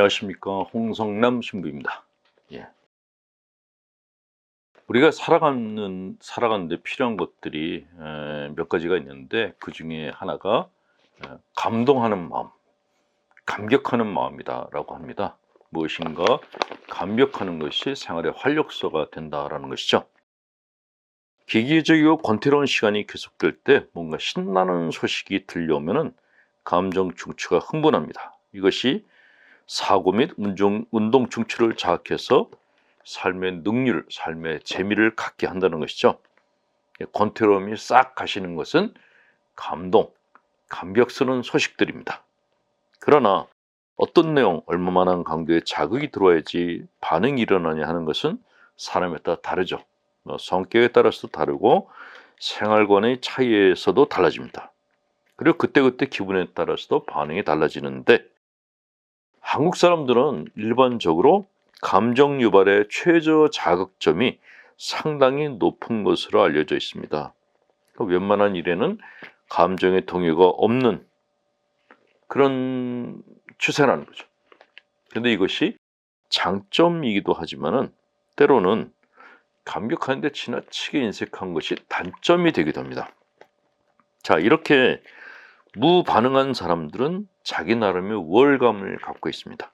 안녕하십니까. 홍성남 신부입니다. 예. 우리가 살아가는데 필요한 것들이 몇 가지가 있는데 그 중에 하나가 감동하는 마음, 감격하는 마음이다라고 합니다. 무엇인가 감격하는 것이 생활의 활력소가 된다라는 것이죠. 기계적이고 권태로운 시간이 계속될 때 뭔가 신나는 소식이 들려오면은 감정 중추가 흥분합니다. 이것이 사고 및 운동 중추를 자극해서 삶의 능률, 삶의 재미를 갖게 한다는 것이죠. 권태로움이 싹 가시는 것은 감동, 감격스러운 소식들입니다. 그러나 어떤 내용, 얼마만한 강도의 자극이 들어와야지 반응이 일어나냐 하는 것은 사람에 따라 다르죠. 성격에 따라서도 다르고 생활관의 차이에서도 달라집니다. 그리고 그때그때 기분에 따라서도 반응이 달라지는데 한국 사람들은 일반적으로 감정 유발의 최저 자극점이 상당히 높은 것으로 알려져 있습니다. 웬만한 일에는 감정의 동요가 없는 그런 추세라는 거죠. 그런데 이것이 장점이기도 하지만은 때로는 감격하는데 지나치게 인색한 것이 단점이 되기도 합니다. 자, 이렇게 무반응한 사람들은 자기 나름의 우월감을 갖고 있습니다.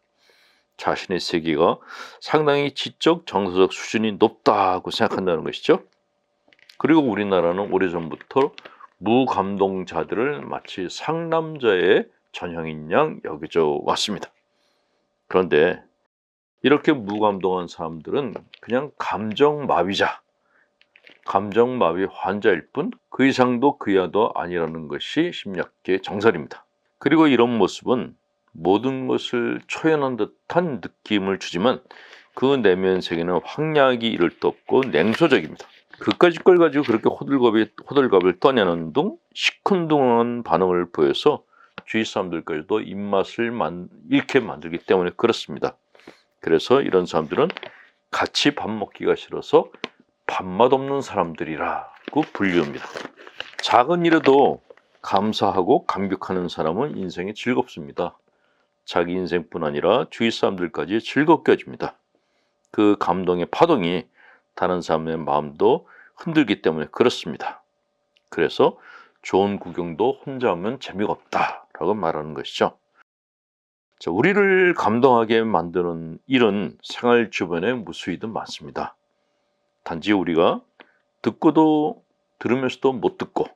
자신의 세계가 상당히 지적 정서적 수준이 높다고 생각한다는 것이죠. 그리고 우리나라는 오래전부터 무감동자들을 마치 상남자의 전형인 양 여겨져 왔습니다. 그런데 이렇게 무감동한 사람들은 그냥 감정마비자, 감정마비 환자일 뿐 그 이상도 그 이하도 아니라는 것이 심리학계의 정설입니다. 그리고 이런 모습은 모든 것을 초연한 듯한 느낌을 주지만 그 내면 세계는 황량하기 이를 데 없고 냉소적입니다. 그까짓 걸 가지고 그렇게 호들갑을 떠내는 등 시큰둥한 반응을 보여서 주위 사람들까지도 입맛을 잃게 만들기 때문에 그렇습니다. 그래서 이런 사람들은 같이 밥 먹기가 싫어서 밥맛 없는 사람들이라고 불리웁니다. 작은 일에도 감사하고 감격하는 사람은 인생이 즐겁습니다. 자기 인생뿐 아니라 주위 사람들까지 즐겁게 해줍니다. 그 감동의 파동이 다른 사람의 마음도 흔들기 때문에 그렇습니다. 그래서 좋은 구경도 혼자 하면 재미가 없다라고 말하는 것이죠. 자, 우리를 감동하게 만드는 일은 생활 주변에 무수히도 많습니다. 단지 우리가 듣고도 들으면서도 못 듣고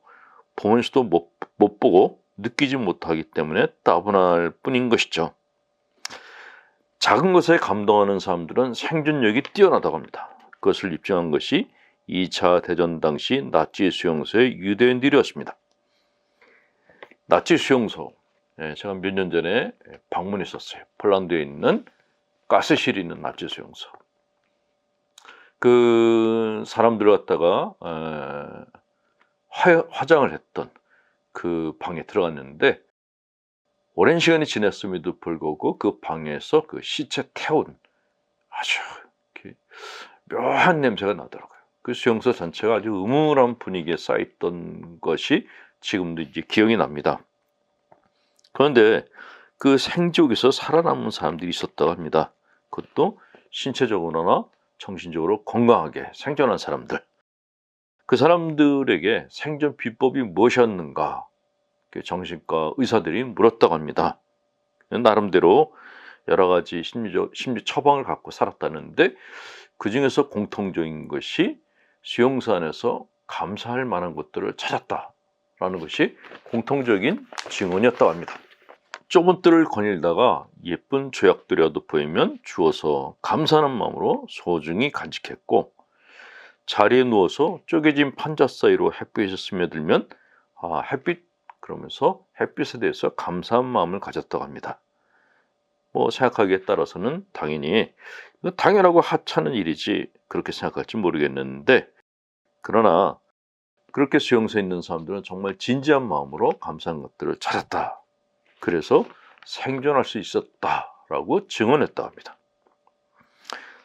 보면서도 못 보고 느끼지 못하기 때문에 따분할 뿐인 것이죠. 작은 것에 감동하는 사람들은 생존력이 뛰어나다고 합니다. 그것을 입증한 것이 2차 대전 당시 나치 수용소의 유대인들이었습니다. 나치 수용소, 제가 몇 년 전에 방문했었어요. 폴란드에 있는 가스실이 있는 나치 수용소. 그 사람들 갖다가 화장을 했던 그 방에 들어갔는데 오랜 시간이 지났음에도 불구하고 그 방에서 그 시체 태운 아주 묘한 냄새가 나더라고요. 그 수용소 전체가 아주 음울한 분위기에 쌓였던 것이 지금도 이제 기억이 납니다. 그런데 그 생지옥에서 살아남은 사람들이 있었다고 합니다. 그것도 신체적으로나 정신적으로 건강하게 생존한 사람들. 그 사람들에게 생존 비법이 무엇이었는가? 정신과 의사들이 물었다고 합니다. 나름대로 여러 가지 심리 처방을 갖고 살았다는데 그 중에서 공통적인 것이 수용소 안에서 감사할 만한 것들을 찾았다라는 것이 공통적인 증언이었다고 합니다. 좁은 뜰을 거닐다가 예쁜 조약들이라도 보이면 주워서 감사하는 마음으로 소중히 간직했고 자리에 누워서 쪼개진 판자 사이로 햇빛이 스며들면 햇빛 그러면서 햇빛에 대해서 감사한 마음을 가졌다고 합니다. 생각하기에 따라서는 당연하고 하찮은 일이지 그렇게 생각할지 모르겠는데 그러나 그렇게 수용소에 있는 사람들은 정말 진지한 마음으로 감사한 것들을 찾았다. 그래서 생존할 수 있었다라고 증언했다고 합니다.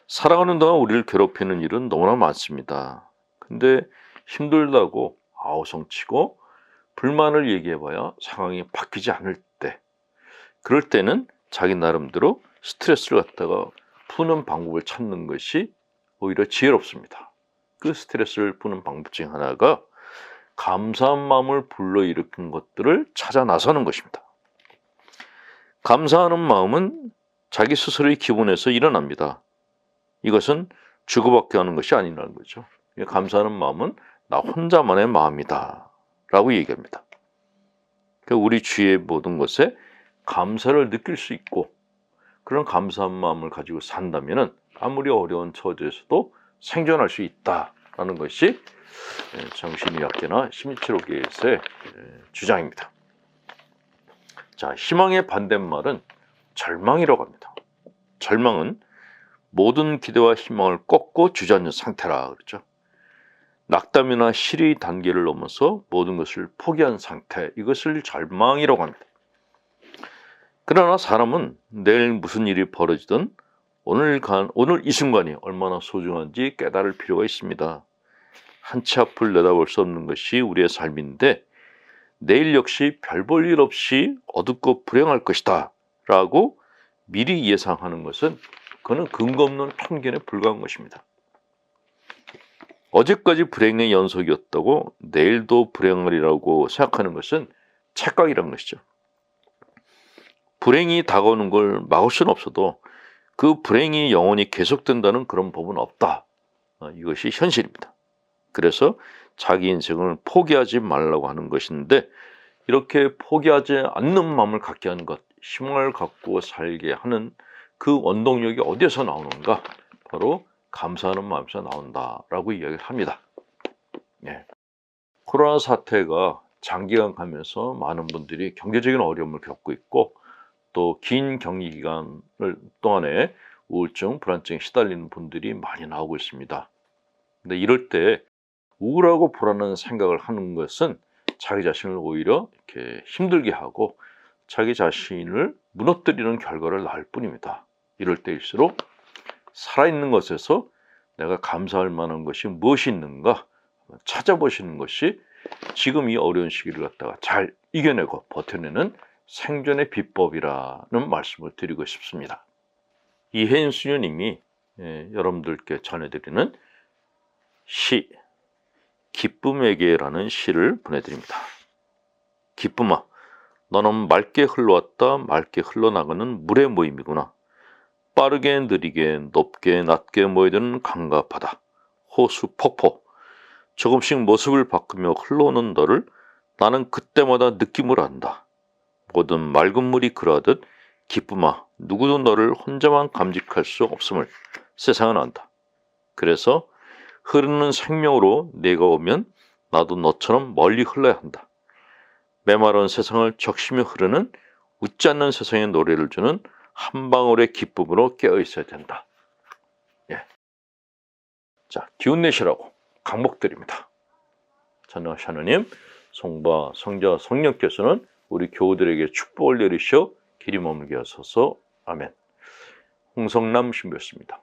살아가는 동안 우리를 괴롭히는 일은 너무나 많습니다. 근데 힘들다고 아우성치고 불만을 얘기해봐야 상황이 바뀌지 않을 때 그럴 때는 자기 나름대로 스트레스를 갖다가 푸는 방법을 찾는 것이 오히려 지혜롭습니다. 그 스트레스를 푸는 방법 중 하나가 감사한 마음을 불러일으킨 것들을 찾아 나서는 것입니다. 감사하는 마음은 자기 스스로의 기본에서 일어납니다. 이것은 주고받게 하는 것이 아니라는 거죠. 감사하는 마음은 나 혼자만의 마음이다 라고 얘기합니다. 우리 주위의 모든 것에 감사를 느낄 수 있고 그런 감사한 마음을 가지고 산다면 아무리 어려운 처지에서도 생존할 수 있다라는 것이 정신의학계나 심리치료계에서의 주장입니다. 자, 희망의 반대말은 절망이라고 합니다. 절망은 모든 기대와 희망을 꺾고 주저앉은 상태라 그러죠. 낙담이나 실의 단계를 넘어서 모든 것을 포기한 상태, 이것을 절망이라고 합니다. 그러나 사람은 내일 무슨 일이 벌어지든 오늘 이 순간이 얼마나 소중한지 깨달을 필요가 있습니다. 한 치 앞을 내다볼 수 없는 것이 우리의 삶인데 내일 역시 별 볼 일 없이 어둡고 불행할 것이다 라고 미리 예상하는 것은 그는 근거 없는 편견에 불과한 것입니다. 어제까지 불행의 연속이었다고 내일도 불행하리라고 생각하는 것은 착각이라는 것이죠. 불행이 다가오는 걸 막을 수는 없어도 그 불행이 영원히 계속된다는 그런 법은 없다. 이것이 현실입니다. 그래서 자기 인생을 포기하지 말라고 하는 것인데 이렇게 포기하지 않는 마음을 갖게 하는 것, 희망을 갖고 살게 하는 그 원동력이 어디에서 나오는가? 바로 감사하는 마음에서 나온다라고 이야기를 합니다. 코로나 사태가 장기간 가면서 많은 분들이 경제적인 어려움을 겪고 있고 또 긴 격리 기간 동안에 우울증, 불안증에 시달리는 분들이 많이 나오고 있습니다. 근데 이럴 때 우울하고 불안한 생각을 하는 것은 자기 자신을 오히려 이렇게 힘들게 하고 자기 자신을 무너뜨리는 결과를 낳을 뿐입니다. 이럴 때일수록 살아있는 것에서 내가 감사할 만한 것이 무엇이 있는가 찾아보시는 것이 지금 이 어려운 시기를 갖다가 잘 이겨내고 버텨내는 생존의 비법이라는 말씀을 드리고 싶습니다. 이혜인 수녀님이 여러분들께 전해드리는 시 기쁨에게라는 시를 보내드립니다. 기쁨아, 너는 맑게 흘러왔다 맑게 흘러나가는 물의 모임이구나. 빠르게 느리게 높게 낮게 모여드는 강과 바다, 호수, 폭포, 조금씩 모습을 바꾸며 흘러오는 너를 나는 그때마다 느낌으로 안다. 모든 맑은 물이 그러하듯 기쁨아, 누구도 너를 혼자만 감직할 수 없음을 세상은 안다. 그래서 흐르는 생명으로 내가 오면 나도 너처럼 멀리 흘러야 한다. 메마른 세상을 적시며 흐르는 웃지 않는 세상에 노래를 주는 한 방울의 기쁨으로 깨어 있어야 된다. 자, 기운 내시라고 강목드립니다. 전능하신 하나님, 성부와 성자와 성령께서는 우리 교우들에게 축복을 내리시어 길이 머물게 하소서. 아멘. 홍성남 신부였습니다.